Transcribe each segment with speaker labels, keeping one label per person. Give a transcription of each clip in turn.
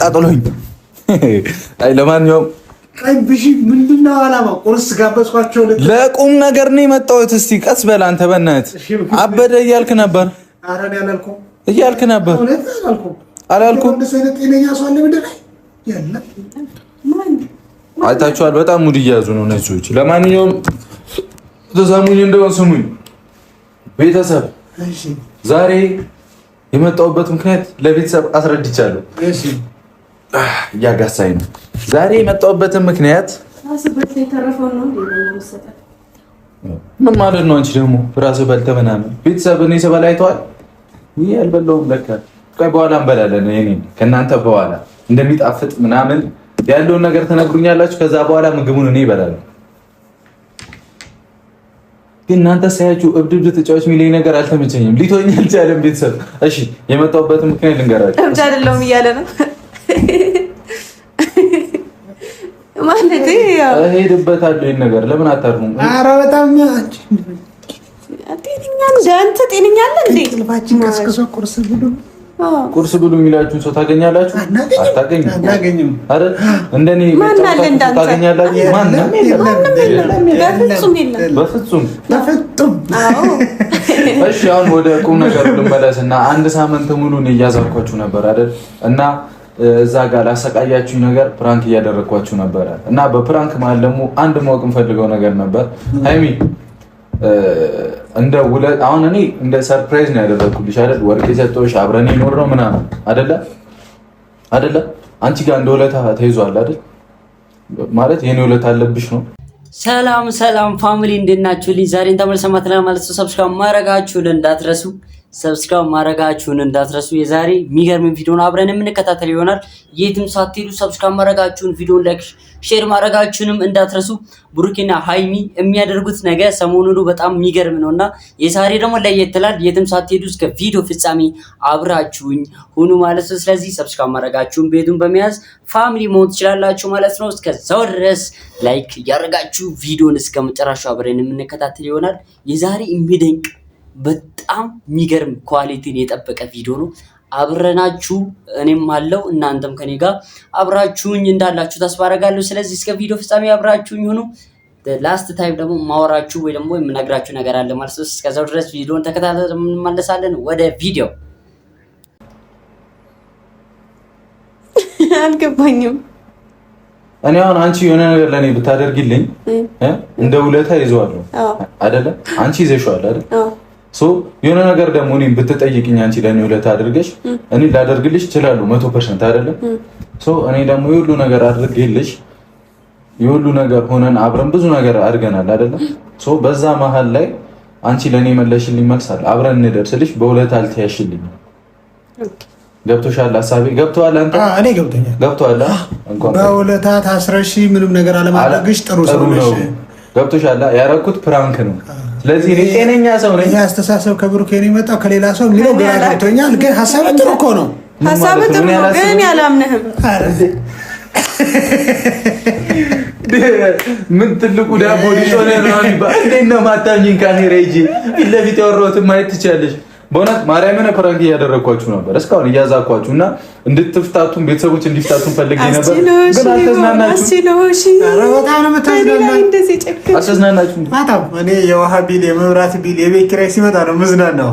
Speaker 1: ጣጥሎኝ። አይ ለማንኛውም
Speaker 2: ብሺ ምንድነው አላማው? ቁርስ ጋበዝኳቸው
Speaker 1: ለቁም ነገር ነው የመጣሁት። እስቲ ቀስ በል አንተ በእናትህ አበደ እያልክ ነበር።
Speaker 2: ኧረ እኔ አላልኩም
Speaker 1: እያልክ ነበር። አላልኩም። አይታችኋል። በጣም ሙድ እያያዙ ነው እነዚህ ሰዎች። ለማንኛውም ተሰሙኝ፣ እንደው ስሙኝ ቤተሰብ። ዛሬ የመጣሁበት ምክንያት ለቤተሰብ አስረድቻለሁ። እያጋሳኝ ነው። ዛሬ የመጣሁበትን ምክንያት ምን ማለት ነው? አንቺ ደግሞ ራስህ በልተህ ምናምን ቤተሰብ እኔ ስበላ አይተዋል። ይሄ አልበላሁም ለካ። ቆይ በኋላ እንበላለን። እኔ ከእናንተ በኋላ እንደሚጣፍጥ ምናምን ያለውን ነገር ተነግሩኛላችሁ። ከዛ በኋላ ምግቡን እኔ እበላለሁ። ግን እናንተ ሳያችሁ እብድ ተጫዋች የሚለኝ ነገር አልተመቸኝም። ሊቶኝ አልቻለም። ቤተሰብ እሺ፣ የመጣሁበትን ምክንያት ልንገራችሁ።
Speaker 3: እብድ አይደለሁም እያለ ነው ማለት ያው
Speaker 1: እሄድበታለሁ። ይሄን ነገር ለምን አታርሙም?
Speaker 2: ኧረ በጣም
Speaker 3: ጤነኛ አንተ ጤነኛ አለ እንዴ?
Speaker 2: ልባችን ቀስቅሶ
Speaker 1: ቁርስ ብሉ የሚላችሁን ሰው ታገኛላችሁ?
Speaker 2: አታገኙም
Speaker 1: አይደል? እንደኔ
Speaker 3: ማን አለ እንዳንተ
Speaker 1: ታገኛላችሁ? ማንም የለም። በፍጹም
Speaker 3: አዎ።
Speaker 1: እሺ አሁን ወደ ቁም ነገር ልመለስና አንድ ሳምንት ሙሉ ነው እያዛኳችሁ ነበር አይደል? እና እዛ ጋር ላሰቃያችሁኝ ነገር ፕራንክ እያደረኳችሁ ነበር። እና በፕራንክ ማለት ደግሞ አንድ ማወቅ የምፈልገው ነገር ነበር። ሃይሚ እንደ አሁን እኔ እንደ ሰርፕራይዝ ነው ያደረኩልሽ አይደል? ወርቅ የሰጠሁሽ አብረን ይኖር ነው ምናምን አይደለ? አንቺ ጋር እንደ ውለታ ተይዟል አይደል? ማለት የኔ ውለታ አለብሽ ነው።
Speaker 4: ሰላም ፋሚሊ እንዴት ናችሁልኝ? ዛሬን ተመልሰን መጥተናል ማለት ነው። ሰብስክራይብ ማድረጋችሁን እንዳትረሱ። የዛሬ የሚገርም ቪዲዮን አብረን የምንከታተል ይሆናል። የትም ሳትሄዱ ሰብስክራይብ ማድረጋችሁን፣ ቪዲዮን ላይክ፣ ሼር ማድረጋችሁንም እንዳትረሱ። ብሩኬና ሃይሚ የሚያደርጉት ነገር ሰሞኑን በጣም የሚገርም ነውና የዛሬ ደግሞ ለየት ይላል። የትም ሳትሄዱ እስከ ቪዲዮ ፍጻሜ አብራችሁኝ ሁኑ ማለት ነው። ስለዚህ ሰብስክራይብ ማድረጋችሁን ቤቱን በመያዝ ፋሚሊ መሆን ትችላላችሁ ማለት ነው። እስከዛው ድረስ ላይክ እያደረጋችሁ ቪዲዮን እስከ መጨረሻው አብረን የምንከታተል ይሆናል። የዛሬ የሚደንቅ በጣም የሚገርም ኳሊቲን የጠበቀ ቪዲዮ ነው። አብረናችሁ እኔም አለው እናንተም ከኔ ጋር አብራችሁኝ እንዳላችሁ ተስፋ አደርጋለሁ። ስለዚህ እስከ ቪዲዮ ፍጻሜ አብራችሁኝ ሁኑ። ላስት ታይም ደግሞ ማወራችሁ ወይ ደግሞ የምነግራችሁ ነገር አለ ማለት ነው። እስከዛው ድረስ ቪዲዮን ተከታተሉ፣ እንመለሳለን ወደ ቪዲዮ።
Speaker 3: አልገባኝም።
Speaker 1: እኔ አሁን አንቺ የሆነ ነገር ለኔ ብታደርግልኝ እንደ ውለታ ይዘዋለሁ አይደለ? አንቺ ይዘሽዋል አይደል? የሆነ ነገር ደግሞ እኔም ብትጠይቅኝ አንቺ ለኔ ውለታ አድርገሽ እኔ ላደርግልሽ እችላለሁ 100% አይደለም። እኔ ደግሞ የሁሉ ነገር አድርጌልሽ የሁሉ ነገር ሆነን አብረን ብዙ ነገር አድርገናል አይደለም። በዛ መሀል ላይ አንቺ ለኔ መለሽልኝ መልሳል አብረን እንደርስልሽ በውለታ አልተያሽልኝ። ገብቶሻል? ሐሳቤ ገብቶሃል? አንተ
Speaker 2: እኔ
Speaker 1: ገብቶሃል? እንኳን
Speaker 2: በውለታ ታስረሽ ምንም ነገር አለማድረግሽ ጥሩ ነው።
Speaker 1: ገብቶሻል? ያረኩት ፕራንክ ነው። ስለዚህ እኔ ጤነኛ ሰው ነኝ።
Speaker 2: ያስተሳሰብ ከብሩክ የኔ መጣው ከሌላ ሰው የሚለው ግራ ገብቶኛል። ግን ሐሳብ ጥሩ እኮ ነው።
Speaker 3: ሐሳብ ጥሩ ነው፣ ግን ያላምነህም
Speaker 1: ምን ትልቁ ዳቦ ሊሾነ ነው አይባል። እንዴት ነው ማታኝን ካሜራ ይጂ ለፊት ያወራሁት ማየት ትችያለሽ። በእውነት ማርያምን ፕራንክ እያደረኳችሁ ነበር እስካሁን እያዛኳችሁና እንድትፍታቱን ቤተሰቦች እንዲፍታቱን ፈልጌ ነበር። ግን አልተዝናናችሁም።
Speaker 2: ኧረ በጣም ነው የምታዝናናው።
Speaker 1: አልተዝናናችሁም።
Speaker 2: በጣም እኔ የውሃ ቢል፣ የመብራት ቢል፣ የቤት ኪራይ ሲመጣ ነው ምዝናናው።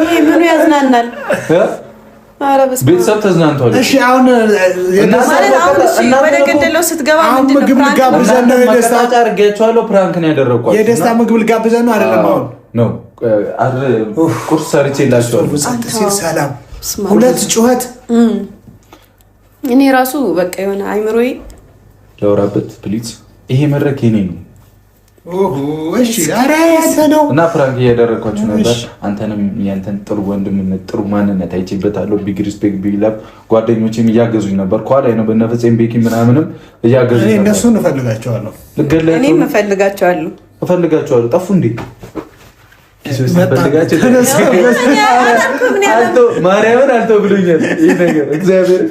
Speaker 3: ይሄ ምኑ ያዝናናል?
Speaker 1: ቤተሰብ ተዝናንቷል።
Speaker 2: እሺ አሁን
Speaker 3: ወደ ገደለው ስትገባ
Speaker 2: ምንድን ነው
Speaker 3: ፕራንክ
Speaker 2: ነው? የደስታ
Speaker 1: አድርጌያቸዋለሁ። ፕራንክ ነው ያደረኳቸው።
Speaker 2: የደስታ ምግብ ልጋብዘን ነው አይደለም? አሁን
Speaker 1: ነው ቁርስ ሰርቼላቸዋለሁ።
Speaker 2: ሰላም ሁለት ጩኸት
Speaker 3: እኔ ራሱ በቃ የሆነ አይምሮዬ
Speaker 1: ለወራበት ፕሊዝ። ይሄ መድረክ የኔ ነው።
Speaker 2: እሺ ኧረ ያንተ ነው
Speaker 1: እና ፕራንክ እያደረኳችሁ ነበር። አንተንም ያንተን ጥሩ ወንድምነት ጥሩ ማንነት አይቼበታለሁ። ቢግ ሪስፔክት ቢግ ላቭ። ጓደኞቼም እያገዙኝ ነበር። ኳላ ነው በነፈጼም ቤኪ ምናምንም እያገዙኝ ነበር።
Speaker 2: እነሱን እፈልጋቸዋለሁ።
Speaker 3: እኔም እፈልጋቸዋለሁ።
Speaker 1: ጠፉ እንዴ? ማርያምን አልተው ብሎኛል። ይሄ ነገር እግዚአብሔር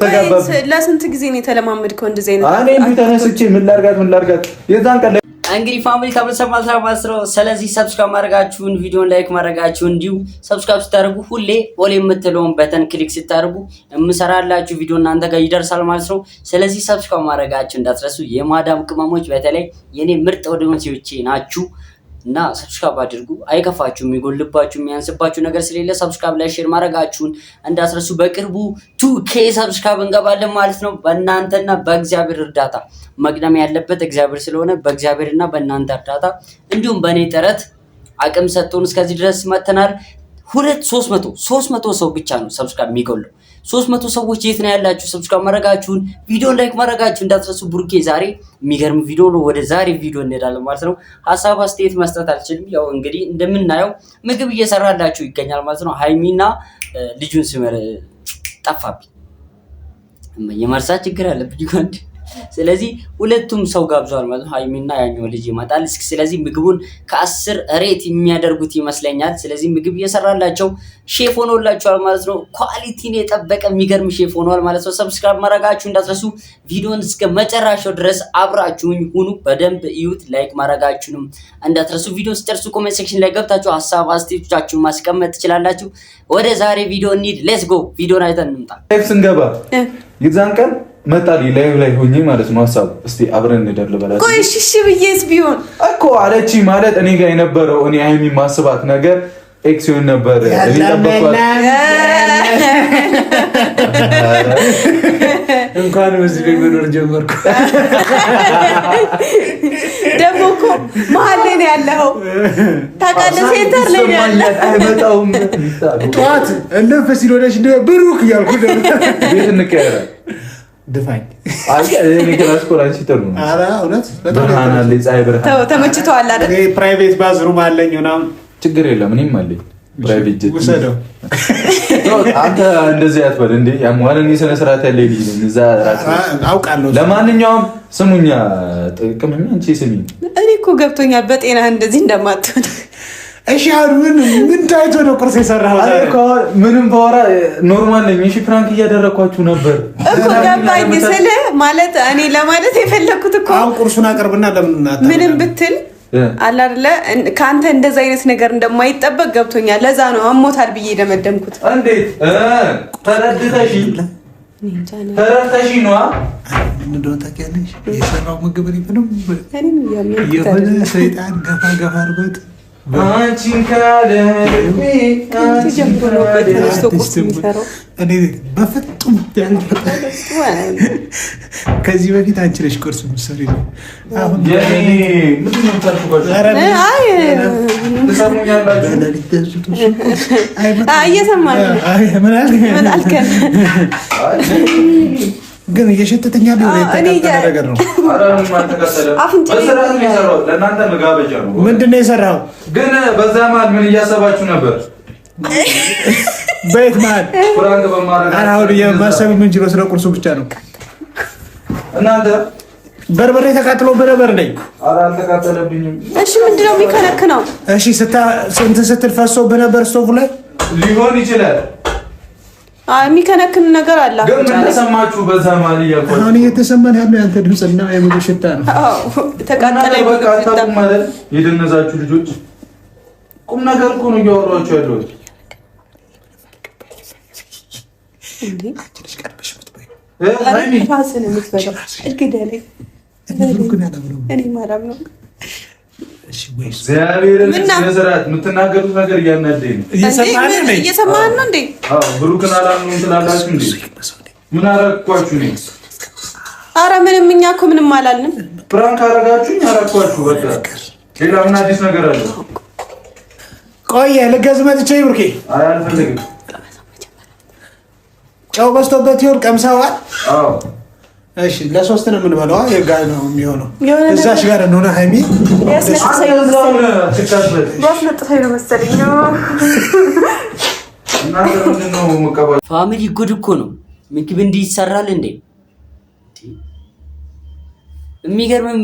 Speaker 1: ተጋባብ።
Speaker 3: ለስንት ጊዜ ነው የተለማመድከው እንደዚህ አይነት?
Speaker 1: እኔ ተነስቼ ምን ላድርጋት የዛን ቀን
Speaker 4: እንግዲህ ፋሚሊ ተመሰማልታ ማስረው። ስለዚህ ሰብስክራይብ ማድረጋችሁን ቪዲዮን ላይክ ማድረጋችሁን እንዲሁ ሰብስክራይብ ስታደርጉ ሁሌ ኦል የምትለውን በተን ክሊክ ስታደርጉ የምሰራላችሁ ቪዲዮ እናንተ ጋር ይደርሳል ማለት ነው። ስለዚህ ሰብስክራይብ ማድረጋችሁን እንዳትረሱ። የማዳም ቅመሞች በተለይ የኔ ምርጥ ወዳጆቼ ናችሁ እና ሰብስክራይብ አድርጉ። አይከፋችሁም፣ የሚጎልባችሁ የሚያንስባችሁ ነገር ስለሌለ ሰብስክራይብ ላይ ሼር ማድረጋችሁን እንዳትረሱ። በቅርቡ 2K ሰብስክራይብ እንገባለን ማለት ነው። በእናንተና በእግዚአብሔር እርዳታ መቅደም ያለበት እግዚአብሔር ስለሆነ በእግዚአብሔርና በእናንተ እርዳታ እንዲሁም በእኔ ጥረት አቅም ሰጥቶን እስከዚህ ድረስ መጥተናል። 300 ሰው ብቻ ነው ሰብስክራይብ የሚጎለው። 300 ሰዎች የት ነው ያላችሁ? ሰብስክራይብ ማድረጋችሁን ቪዲዮን ላይክ ማድረጋችሁን እንዳትረሱ። ብሩኬ ዛሬ የሚገርም ቪዲዮ ነው። ወደ ዛሬ ቪዲዮ እንሄዳለን ማለት ነው። ሀሳብ አስተያየት መስጠት አልችልም። ያው እንግዲህ እንደምናየው ምግብ እየሰራላችሁ ይገኛል ማለት ነው። ሃይሚና ልጁን ስመር ጠፋብኝ፣ የመርሳት ችግር አለብኝ ወንድ። ስለዚህ ሁለቱም ሰው ጋብዟል ማለት ነው። ሃይሚና ያኛው ልጅ ይመጣል። ስለዚህ ምግቡን ከ10 ሬት የሚያደርጉት ይመስለኛል። ስለዚህ ምግብ እየሰራላቸው ሼፍ ሆኖላቸዋል ማለት ነው። ኳሊቲን የጠበቀ የሚገርም ሼፍ ሆኗል ማለት ነው። ሰብስክራይብ ማድረጋችሁ እንዳትረሱ። ቪዲዮን እስከ መጨረሻው ድረስ አብራችሁኝ ሁኑ። በደንብ እዩት። ላይክ ማድረጋችሁንም እንዳትረሱ። ቪዲዮን ስጨርሱ ኮሜንት ሴክሽን ላይ ገብታችሁ ሀሳብ አስተያየቶቻችሁን ማስቀመጥ ትችላላችሁ። ወደ ዛሬ ቪዲዮ እንሂድ። ሌትስ ጎ። ቪዲዮን አይተን እንምጣ።
Speaker 1: ስንገባ የዛን ቀን መጣሊ ላይ ሆኜ ማለት ነው። ሀሳቡ እስቲ አብረን እንደር ልበላት።
Speaker 3: ቆይ እሺ ብዬሽ ቢሆን
Speaker 1: እኮ አለቺ ማለት እኔ ጋር የነበረው እኔ ሃይሚ ማስባት ነገር ኤክሲዮን ነበር። እኔ ተበቋል
Speaker 2: እንኳን በዚህ ላይ መኖር ጀመርኩ።
Speaker 3: ደግሞ እኮ መሀል ላይ ነው ያለው ታውቃለህ፣ ሴንተር ላይ ነው ያለው።
Speaker 1: አይመጣውም
Speaker 2: ጠዋት እንደ ፈሲሎዳሽ እንደ ብሩክ እያልኩ
Speaker 1: ቤት እንቀየረ
Speaker 2: ድፋኝ
Speaker 1: እኔ ከላስኮላንሲ ተሩ
Speaker 2: አራ እውነት
Speaker 1: ብርሃን አለ፣ ፀሐይ ብርሃን
Speaker 3: ተመችቶሃል አይደል?
Speaker 2: እኔ ፕራይቬት ባዝሩም አለኝ ምናምን
Speaker 1: ችግር የለም። እኔም አለኝ ፕራይቬት ጀት
Speaker 2: ውሰደው።
Speaker 1: አንተ እንደዚህ አትበል እንዴ! ያሟል እኔ ስነ ስርዓት ያለኝ ልጅ ነኝ። እዛ ራስ
Speaker 2: አውቃለሁ።
Speaker 1: ለማንኛውም ስሙኛ ጥቅምኛ አንቺ ስሚኝ።
Speaker 3: እኔ እኮ ገብቶኛል በጤና እንደዚህ እንደማትሆን።
Speaker 2: እሺ አሁን ምን ታይቶ ነው ቁርስ የሰራኸው?
Speaker 1: ምንም ባወራ ኖርማል ነኝ። እሺ ፕራንክ እያደረኳችሁ ነበር
Speaker 3: እኮ ገባኝ። ስለ ማለት እኔ ለማለት የፈለኩት እኮ
Speaker 2: አሁን ቁርሱን አቀርብና ለምን
Speaker 3: ምንም ብትል አለ አይደለ ከአንተ እንደዛ አይነት ነገር እንደማይጠበቅ ገብቶኛል። ለዛ ነው አሞታል ብዬ ደመደምኩት።
Speaker 1: እንዴት ተረድተሽ ነው
Speaker 2: እንደው ታውቂያለሽ የሰራው ምግብ ምንም
Speaker 3: እኔም
Speaker 2: የሆነ ሰይጣን ገፋ አድርጎት
Speaker 1: አንቺን ካለ
Speaker 2: እኔ በፍጹም ከዚህ በፊት አንቺ ነሽ ቁርስ ምሳሌ ነው። አሁን ግን እየሸተተኝ ያለው ነገር ነው። ምንድን ነው የሰራው?
Speaker 1: ግን በዛ መሀል ምን እያሰባችሁ ነበር?
Speaker 2: በየት መሀል? አሁን የማሰብ የምንችለው ስለ ቁርሱ ብቻ ነው። እናንተ በርበሬ ተቃጥሎ በረበር ነኝ።
Speaker 1: አልተቃጠለብኝም።
Speaker 3: እሺ ምንድነው የሚከነክነው?
Speaker 2: እሺ ስንት ስትል ፈሶብህ ነበር ስቶቭ ላይ
Speaker 1: ሊሆን ይችላል።
Speaker 3: የሚከነክን ነገር አለ።
Speaker 1: ግን ምን ተሰማችሁ? በዛ መሀል እያልኳችሁ
Speaker 2: አሁን እየተሰማን ያለው ያንተ ድምፅና የምግብ ሽታ ነው።
Speaker 3: ተቃጠለ
Speaker 1: በቃ አታውቁም ማለት የደነዛችሁ ልጆች። ቁም ነገር እኮ ነው እያወራችሁ ያለው። እግዚአብሔርን መሰራት የምትናገሩት ነገር እያናደኝ ነው።
Speaker 3: እየሰማህን ነው እንዴ?
Speaker 1: ብሩክን አላምነውም ትላላችሁ እንዴ? ምን አረኳችሁ? እኔ
Speaker 3: ኧረ ምንም፣ እኛ እኮ ምንም አላልንም።
Speaker 1: ፕራንክ አረጋችሁኝ፣ አረኳችሁ። በቃ ሌላ ምን አዲስ ነገር አለ?
Speaker 2: ቆየ ልገዝ መጥቼ ብሩኬ።
Speaker 1: አይ አልፈልግም።
Speaker 2: ጨው በዝቶበት ይሆን ቀምሰዋል?
Speaker 1: አዎ
Speaker 2: እሺ ለሶስት ነው የምንበላው። የጋር ነው የሚሆነው። እዛሽ ጋር እንደሆነ ሃይሚ
Speaker 4: ፋሚሊ ጉድ እኮ ነው። ምግብ እንዲህ ይሰራል እንዴ? የሚገርም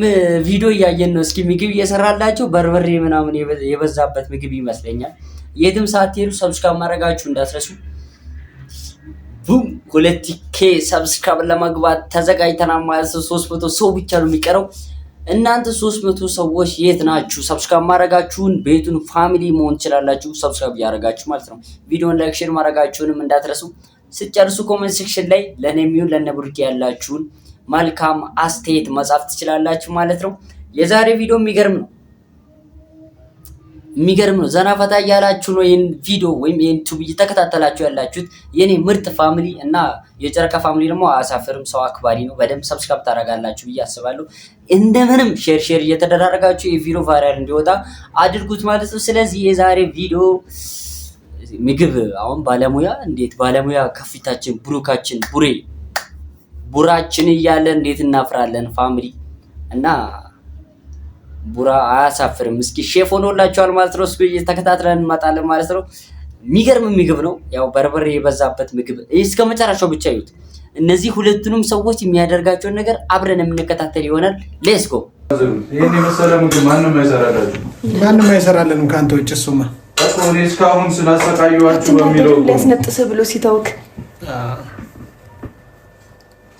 Speaker 4: ቪዲዮ እያየን ነው። እስኪ ምግብ እየሰራላቸው በርበሬ ምናምን የበዛበት ምግብ ይመስለኛል። የትም ሳትሄዱ ሰብስክራይብ ማድረጋችሁ እንዳትረሱ። ቡም 2K ሰብስክራይብ ለመግባት ተዘጋጅተናል ማለት ነው። 300 ሰው ብቻ ነው የሚቀረው። እናንተ 300 ሰዎች የት ናችሁ? ሰብስክራይብ ማድረጋችሁን ቤቱን ፋሚሊ መሆን ትችላላችሁ። ሰብስክራይብ ያደረጋችሁ ማለት ነው። ቪዲዮን ላይክ ሼር ማድረጋችሁንም እንዳትረሱ። ስትጨርሱ ኮሜንት ሴክሽን ላይ ለኔም ይሁን ለነብሩክ ያላችሁን መልካም አስተያየት መጻፍ ትችላላችሁ ማለት ነው። የዛሬ ቪዲዮ የሚገርም ነው። ዘና ፈታ ያላችሁ ነው ይሄን ቪዲዮ ወይም ይሄን ዩቲዩብ እየተከታተላችሁ ያላችሁት የኔ ምርጥ ፋሚሊ እና የጨረቃ ፋሚሊ ደግሞ አያሳፍርም፣ ሰው አክባሪ ነው። በደንብ ሰብስክራይብ ታደርጋላችሁ ብዬ አስባለሁ። እንደምንም ሼር እየተደራረጋችሁ የቪዲዮ ቫይራል እንዲወጣ አድርጉት ማለት ነው። ስለዚህ የዛሬ ቪዲዮ ምግብ አሁን ባለሙያ ከፊታችን ብሩካችን ቡራችን እያለ እንዴት እናፍራለን ፋሚሊ እና ቡራ አያሳፍርም። እስኪ ሼፍ ሆኖላችኋል ማለት ነው። እስኪ ተከታትለን እንመጣለን ማለት ነው። የሚገርም ምግብ ነው። ያው በርበሬ የበዛበት ምግብ እስከ መጨረሻው ብቻ ይዩት። እነዚህ ሁለቱንም ሰዎች የሚያደርጋቸውን ነገር አብረን የምንከታተል ይሆናል። ሌትስ ጎ።
Speaker 1: ይሄን የመሰለ ምግብ ማንም አይሰራልንም ካንተ ውጭ። እሱማ እኮ እኔ እስካሁን ስላሰቃየኋችሁ በሚለው
Speaker 3: ሊያስነጥስ ብሎ ሲተውክ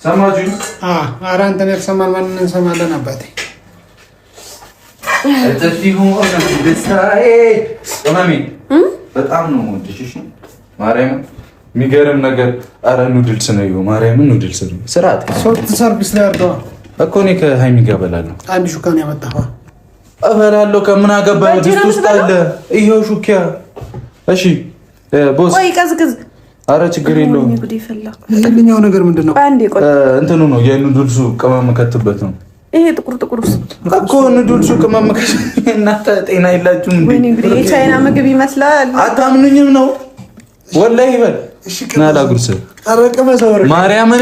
Speaker 1: ሰማችሁ?
Speaker 2: ኧረ አንተን ያልሰማን ማንን እንሰማለን አባቴ።
Speaker 1: በጣም ነው የምወድሽ። እሺ ማርያም የሚገርም ነገር። ኧረ ኑድልስ ነው ማርያምን፣ ኑድልስ ነው ስርዓት።
Speaker 2: ሶፍት ሰርቪስ ላይ አድርገዋ
Speaker 1: እኮ እኔ ከሀይሚ ጋር እበላለሁ።
Speaker 2: አንድ ሹካን ያመጣኸው
Speaker 1: እበላለሁ። ከምን አገባኝ? ድስት ውስጥ አለ። ይሄው ሹኪያ። እሺ ቦስ
Speaker 3: ቆይ ቀዝቅዝ።
Speaker 1: ኧረ ችግር የለውም።
Speaker 2: ይሄኛው ነገር ምንድን ነው?
Speaker 1: እንትኑ ነው የኑድልሱ ቅመም ከትበት ነው።
Speaker 3: ይሄ ጥቁር
Speaker 1: እኮ ኑድልሱ ቅመም እናንተ ጤና የላችሁም እንዴ?
Speaker 3: ወይኔ እንግዲህ የቻይና ምግብ ይመስላል።
Speaker 1: አታምኑኝም ነው ወላሂ። ይበል ናላ ጉርስ ማርያምን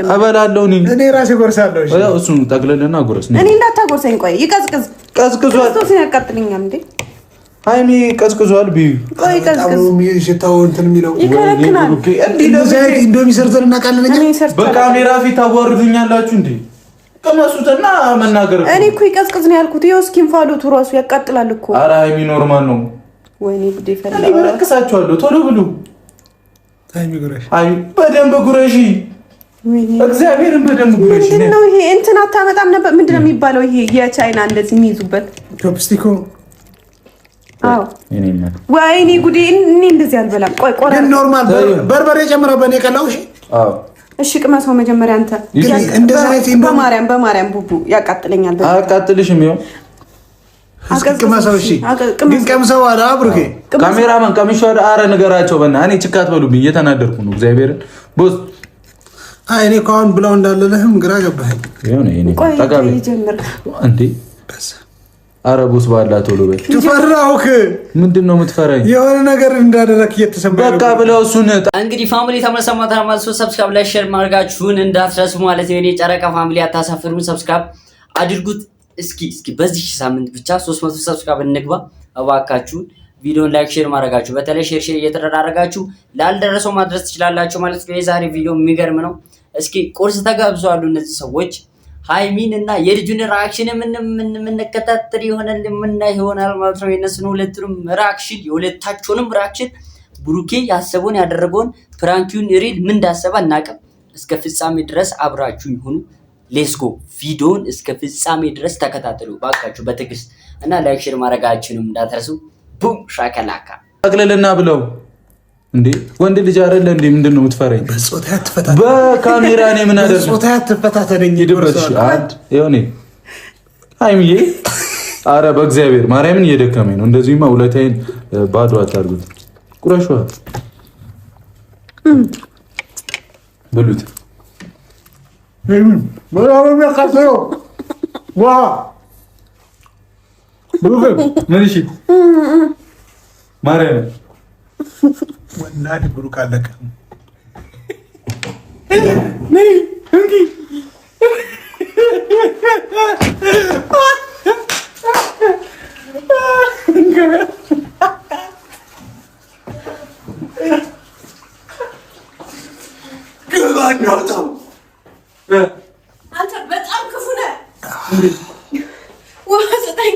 Speaker 1: እበላለሁ።
Speaker 2: እኔ ራሴ ጎርሳለሁ።
Speaker 1: እሺ እሱን ጠቅልልና ጉርስ።
Speaker 3: እኔ እንዳታጎርሰኝ። ቆይ ይቀዝቅዝ።
Speaker 1: ቀዝቅዟል።
Speaker 3: ቶስ ያቃጥልኛል እንዴ?
Speaker 1: ሃይሚ ቀዝቅዟል። ቢዩ
Speaker 3: ቆይ ቀዝቅዝ።
Speaker 2: ሽታው እንትን የሚለው
Speaker 3: ይከለክናል።
Speaker 2: እንዶሚ ሰርተን እናውቃለን።
Speaker 1: በካሜራ ፊት ታዋርዱኛላችሁ እንዴ? ቀመሱትና መናገር።
Speaker 3: እኔ እኮ ይቀዝቅዝ ነው ያልኩት። ይኸው እስኪ እንፋሎቱ ራሱ ያቃጥላል እኮ።
Speaker 1: ኧረ ሃይሚ ኖርማል ነው።
Speaker 3: ወይኔ ጉዴ ፈላ።
Speaker 1: እኔ በረክሳችኋለሁ። ቶሎ ብሉ።
Speaker 2: ሃይሚ ጉረሽ።
Speaker 1: ሃይሚ በደንብ ጉረሺ። እግዚአብሔርን በደንብ ጉረሺ።
Speaker 3: ምንድን ነው ይሄ? እንትን አታመጣም ነበር? ምንድን ነው የሚባለው ይሄ የቻይና እንደዚህ የሚይዙበት
Speaker 2: ቾፕስቲክ?
Speaker 3: አዎ ወይኔ ጉዴ። እኔ እንደዚህ አልበላም። ቆይ ቆራ
Speaker 2: ኖርማል በርበሬ ጨምረህ በኔ ቀላው። እሺ
Speaker 1: አዎ
Speaker 3: እሺ ቅመሰው መጀመሪያ አንተ። በማርያም ቡቡ ያቃጥለኛል።
Speaker 1: አያቃጥልሽም? ይኸው
Speaker 2: ቅመሰው። እሺ ግን ቀምሰው አለ አብሩኬ
Speaker 1: ካሜራማን ቀምሾ ኧረ ንገራቸው በእናትህ። እኔ ችካት በሉብኝ እየተናደድኩ ነው እግዚአብሔርን። ቦስ
Speaker 2: እኔ እኮ አሁን ብለው እንዳለልህም ግራ ገባኸኝ።
Speaker 3: ቆይ ይጀምር እንዴ?
Speaker 1: ኧረ ቦስ ባላ ቶሎ በል።
Speaker 2: ትፈራውክ
Speaker 1: ምንድን ነው የምትፈራኝ?
Speaker 2: የሆነ ነገር እንዳደረክ እየተሰማኝ
Speaker 1: በቃ ብለው እሱን
Speaker 4: እንግዲህ ፋሚሊ ተመለሰማታ ማለት ነው። ሰብስክራይብ ላይ ሼር ማድረጋችሁን እንዳትረሱ ማለት ነው። እኔ ጨረቃ ፋሚሊ አታሳፍሩን። ሰብስክራይብ አድርጉት። እስኪ በዚህ ሳምንት ብቻ 300 ሰብስክራይብ እንግባ እባካችሁን። ቪዲዮን ላይክ ሼር ማድረጋችሁ በተለይ ሼር እየተደራረጋችሁ ላልደረሰው ማድረስ ትችላላችሁ ማለት ነው። የዛሬ ቪዲዮ የሚገርም ነው። እስኪ ቁርስ ተጋብዘዋል እነዚህ ሰዎች። ሃይሚን እና የልጁን ሪአክሽን የምንከታተል ይሆናል ማለት ነው። የነሱን ሁለቱንም ሪአክሽን የሁለታቸውንም ሪአክሽን ብሩኬ ያሰበውን ያደረገውን ፕራንኪውን ሪል ምን እንዳሰበ አናውቅም። እስከ ፍጻሜ ድረስ አብራችሁ ይሁኑ። ሌስጎ ቪዲዮን እስከ ፍጻሜ ድረስ ተከታተሉ ባካችሁ በትዕግስት እና ላይክ ሼር ማድረጋችሁንም እንዳትረሱ። ቡም ሻከላካ
Speaker 1: ጠቅልልና ብለው እንዴ ወንድ ልጅ አይደለ እንዴ? ምንድን ነው የምትፈራኝ?
Speaker 2: በጾታ አትፈታተኝ።
Speaker 1: በካሜራ እኔ ምን አደረኩ?
Speaker 2: በጾታ አትፈታተኝ።
Speaker 1: ይድረስ አንድ ይሆኔ ሃይሚዬ። ኧረ በእግዚአብሔር ማርያምን እየደከመኝ ነው። እንደዚህማ ውለታዬን ባዶ አታርጉት። ቁረሿ ብሉት። ምን እሺ ማርያምን
Speaker 2: ወላሂ ብሩክ አለቀ።
Speaker 3: አንተ በጣም ክፉ ነህ። ውሃ ስጠኝ።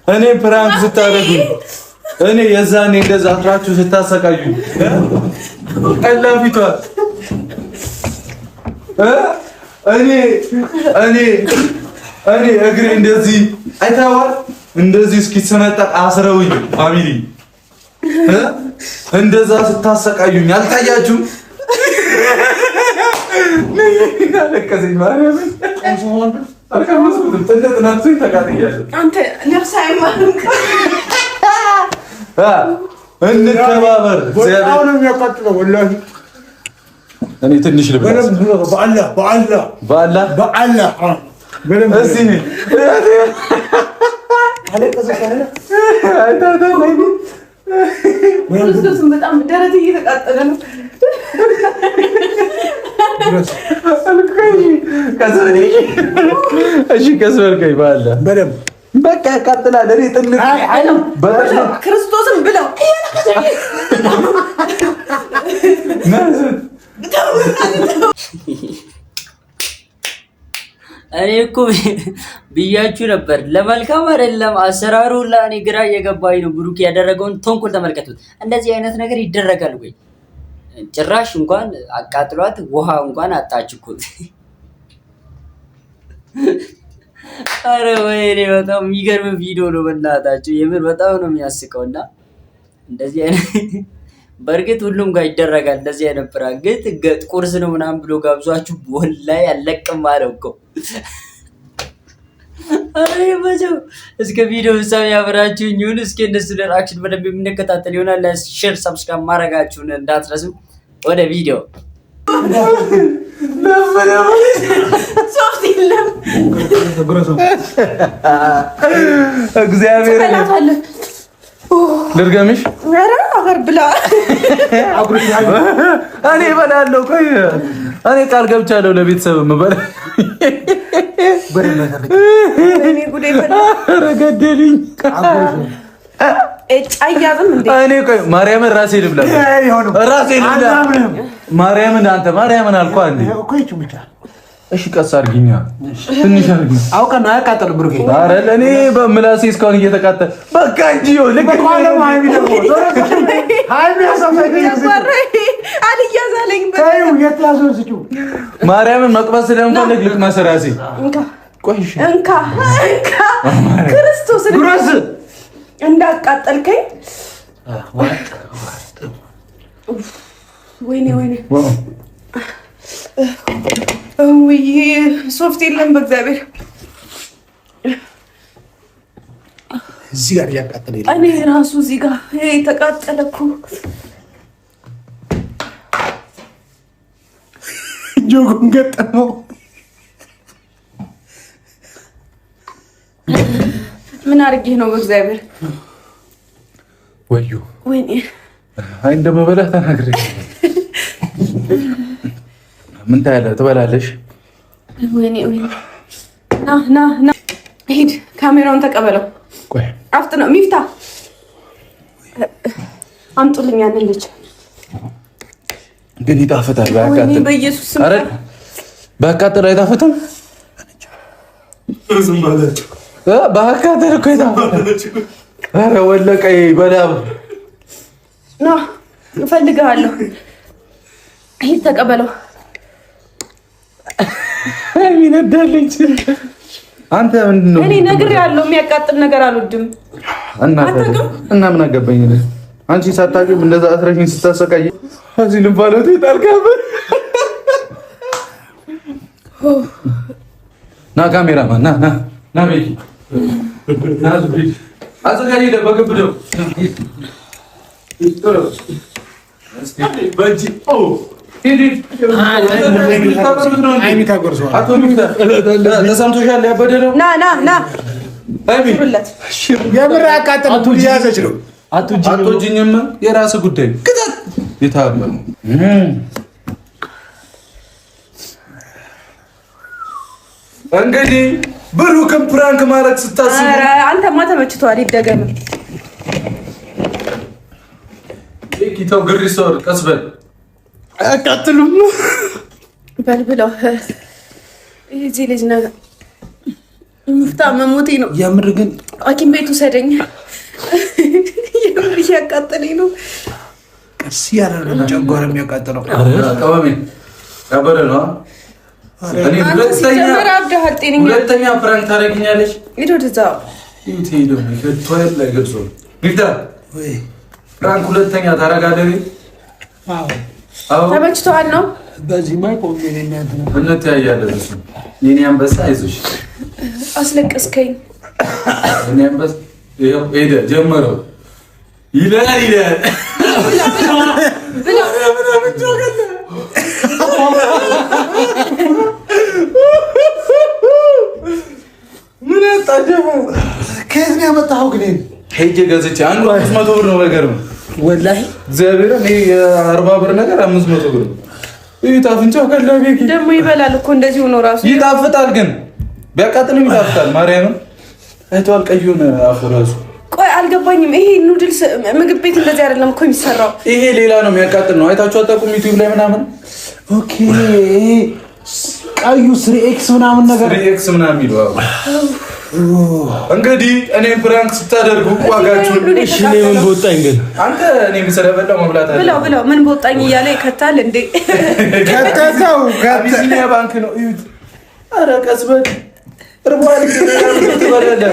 Speaker 1: እኔ ፕራንክ ስታደርጉ እኔ የዛኔ እንደዛ አፍራችሁ ስታሰቃዩ ቀላፊቷ እኔ እግሬ እንደዚህ አይተኸዋል? እንደዚህ እስኪሰነጠቅ አስረውኝ ፋሚሊ እንደዛ ስታሰቃዩኝ አልታያችሁም? ለከዘኝ ማርያም
Speaker 3: አንተ ነፍስ አይማርም።
Speaker 1: እንከባበር።
Speaker 2: በጣም ነው የሚያቃጥለው ወላሂ።
Speaker 1: እኔ ትንሽ ልብላ። በአላህ
Speaker 3: ክርስቶስን በጣም ደረቴ እየተቃጠለ ነው።
Speaker 1: እሺ ቀስ በልከኝ በአላህ በቃ ያቃጥላል። እኔ ጥልቅ
Speaker 3: ክርስቶስን ብለው
Speaker 4: እኔ እኮ ብያችሁ ነበር ለመልካም አይደለም አሰራሩ ሁላ እኔ ግራ እየገባኝ ነው። ብሩክ ያደረገውን ተንኮል ተመልከቱት። እንደዚህ አይነት ነገር ይደረጋል ወይ? ጭራሽ እንኳን አቃጥሏት ውሃ እንኳን አጣች እኮ። አረ ወይኔ በጣም የሚገርም ቪዲዮ ነው በእናታችሁ፣ የምር በጣም ነው የሚያስቀውና እንደዚህ አይነት በእርግጥ ሁሉም ጋር ይደረጋል እንደዚህ አይነት ፕራንክ። ግን ቁርስ ነው ምናምን ብሎ ጋብዟችሁ ወላሂ አለቅም አለው እኮ። አሬ በጀው እስከ ቪዲዮ ፍጻሜ አብራችሁኝ ይሁን። እስኪ እነሱ ሪአክሽን በደንብ የምንከታተል ይሆናል። ሼር ሰብስክራይብ ማድረጋችሁን እንዳትረሱ። ወደ ቪዲዮ
Speaker 1: እግዚአብሔር ልርገምሽ።
Speaker 3: ኧረ አፈር ብላ
Speaker 1: እኔ እበላለሁ። ቆይ እኔ ቃል ገብቻለሁ ለቤተሰብ እምበላ።
Speaker 3: እኔ ጉዴ ፈላ።
Speaker 1: ኧረ ገደሉኝ።
Speaker 3: አያዝም እንዴ?
Speaker 1: እኔ ቆይ ማርያምን ራሴ ልብላ። ማርያምን አንተ ማርያምን አልኳ እንዴ? እሺ ቀስ አድርጊኛ፣ ትንሽ አድርጊ።
Speaker 2: አውቀህ ነው ያቃጠል ብሩኬ።
Speaker 1: ኧረ ለኔ በምላሴ እስካሁን እየተቃጠለ በቃ እንጂ ልክ ማርያምን መቅበስ ስለምፈልግ ልቅመስ ራሴ።
Speaker 3: እንካ ክርስቶስ እንዳቃጠልከኝ። ወይኔ ውይ ሶፍት የለም በእግዚአብሔር።
Speaker 2: እዚህ ጋር እያቃጠለ
Speaker 3: እኔ ራሱ እዚህ ጋር ተቃጠለ እኮ።
Speaker 2: ጆጉን ገጠመው።
Speaker 3: ምን አድርጌ ነው በእግዚአብሔር? ወይኔ
Speaker 1: አይ እንደምበላህ ተናግሬ ምን ታያለህ? ትበላለሽ?
Speaker 3: ወይኔ ና ሂድ፣ ካሜራውን ተቀበለው።
Speaker 1: ቆይ
Speaker 3: አፍጥ ነው ሚፍታ አምጡልኝ ያንን ልጅ።
Speaker 1: ግን ይጣፍጣል። ባያቃጥል
Speaker 3: በኢየሱስ ስም
Speaker 1: አረ ባያቃጥል አይጣፍጥም።
Speaker 2: ዝም ባላችሁ
Speaker 1: ባያቃጥል እኮ ይጣፍጣል። አረ ወለቀይ በላብ
Speaker 3: ና እፈልግሃለሁ። ሂድ ተቀበለው።
Speaker 1: ይነዳልኝ። አንተ ምንድን ነው?
Speaker 3: እኔ ነግሬሃለሁ፣ የሚያቃጥል ነገር አልወድም።
Speaker 1: እና ምን አገባኝ? አንቺ ሳታውቂም እንደዛ አስረሽኝ ስታሰቃይ እዚህ ልንባለት ይጣልካበ። ና ካሜራማን ና ቤኪ ና ዙሪ አዘጋጅ ለበግብደው በጂ ኦ ተሰምቶሻል? ያበደለው
Speaker 3: ና
Speaker 2: የምር ያቃጠለው ያዘች ነው።
Speaker 1: አትወጂኝም? የራስህ ጉዳይ። ቅጣት የታመመ እንግዲህ ብሩክን ፕራንክ ማድረግ ስታስቡ
Speaker 3: አንተማ ተመችቶሃል። ይደገም
Speaker 1: ኪታው ግሪሶር ቀስ በል አቃጥሉም
Speaker 3: በልብለው እዚህ ልጅ ነገር ሙፍታ መሞቴ ነው።
Speaker 2: የምር ግን
Speaker 3: ሐኪም ቤት ውሰደኝ። የምር እያቃጠለኝ ነው።
Speaker 2: ቀስ ያለ ነው ጨጓራ የሚያቃጥለው።
Speaker 1: አረ ቀበረ ነው። እኔ ሁለተኛ ፕራንክ ታደርጊኛለሽ?
Speaker 3: ሂድ ወደዛ።
Speaker 1: ሂድ ነው ከቶይል ላይ ገብቶ ግዳ ወይ ፕራንክ ሁለተኛ ታደርጋለህ? አዎ
Speaker 3: ተመችቶሃል ነው?
Speaker 2: በዚህ ማይ ቆሜ ነው
Speaker 1: እንተያያለን። እሱ የኔ አንበሳ አይዞሽ።
Speaker 3: አስለቀስከኝ።
Speaker 1: የኔ አንበሳ ይሄው ሄደ ጀመረው ይላል
Speaker 2: ምን አጣደፈ? ከየት ነው ያመጣኸው? ግን
Speaker 1: ሄጄ ገዝቼ አንዱ 500 ብር ነው ነገር ነው
Speaker 2: ወላሂ
Speaker 1: እግዚአብሔር እኔ የ40 ብር ነገር 500 ብር ነው። ይጣፍንጫው ከላቤ
Speaker 3: ደግሞ ይበላል እኮ እንደዚህ ሆኖ ራሱ
Speaker 1: ይጣፍጣል። ግን ቢያቃጥልም ይጣፍጣል። ማርያምን አይቷል። ቀዩን አፉ ራሱ
Speaker 3: ቆይ አልገባኝም። ይሄ ኑድልስ ምግብ ቤት እንደዚህ አይደለም እኮ የሚሰራው።
Speaker 1: ይሄ ሌላ ነው፣ የሚያቃጥል ነው። አይታችሁ አታውቁም? ዩቲዩብ ላይ ምናምን
Speaker 2: ኦኬ። ቀዩ 3x ምናምን ነገር
Speaker 1: 3x ምናምን ይለው። እንግዲህ እኔም ፕራንክ ስታደርጉ ዋጋችሁን
Speaker 2: እሺ። ምን በወጣኝ ግን
Speaker 1: አንተ እኔም ስለበላው መብላት አለ
Speaker 3: ብለው ምን በወጣኝ እያለ ይከታል እንዴ?
Speaker 2: ከተታው
Speaker 1: አቢሲኒያ ባንክ ነው እዩት። ኧረ ቀስ በል እርቧል። ትበላለ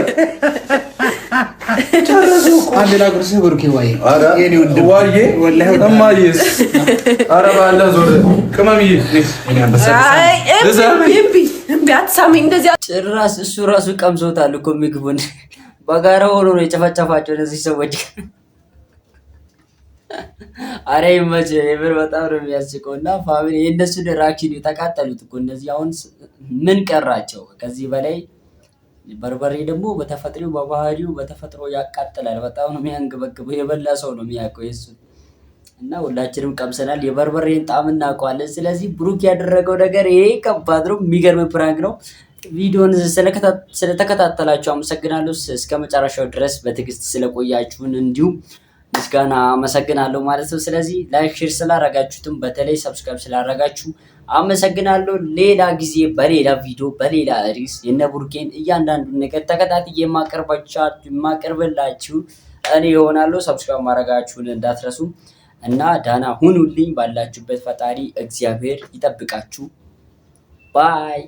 Speaker 1: ጨረሱ እኮ አንድ ላጉርስ ብሩኬ። ዋዬ የኔ ወንድም ዋዬ ወላሂ እማዬስ ኧረ ባለ ዞር ቅመምዬ እኔ አንበሳ
Speaker 3: አትሳሚኝ እንደዚህ።
Speaker 4: ጭራሽ እሱ ራሱ ቀምሶታል እኮ ምግቡን። በጋራ ሆኖ ነው የጨፈጨፋቸው እነዚህ ሰዎች። አረ ይመችህ። የምር በጣም ነው የሚያስቀው። እና ፋሚሊ የእነሱ ራኪን ተቃጠሉት እኮ እነዚህ። አሁን ምን ቀራቸው ከዚህ በላይ? በርበሬ ደግሞ በተፈጥሮ በባህሪው በተፈጥሮ ያቃጥላል። በጣም ነው የሚያንገበግበው። የበላ ሰው ነው የሚያውቀው የሱ። እና ሁላችንም ቀምሰናል። የበርበሬን ጣዕም እናውቀዋለን። ስለዚህ ብሩክ ያደረገው ነገር ይሄ ከባድ ነው። የሚገርም ፕራንክ ነው። ቪዲዮን ስለተከታተላችሁ አመሰግናለሁ። እስከ መጨረሻው ድረስ በትዕግስት ስለቆያችሁን እንዲሁም ምስጋና አመሰግናለሁ ማለት ነው። ስለዚህ ላይክ ሼር ስላረጋችሁትም በተለይ ሰብስክራይብ ስላረጋችሁ አመሰግናለሁ። ሌላ ጊዜ በሌላ ቪዲዮ በሌላ ርዕስ የነ ብሩኬን እያንዳንዱን ነገር ተከታትዬ የማቀርብላችሁ እኔ ይሆናለሁ። ሰብስክራይብ ማድረጋችሁን እንዳትረሱ እና ዳና ሁኑልኝ። ባላችሁበት ፈጣሪ እግዚአብሔር ይጠብቃችሁ። ባይ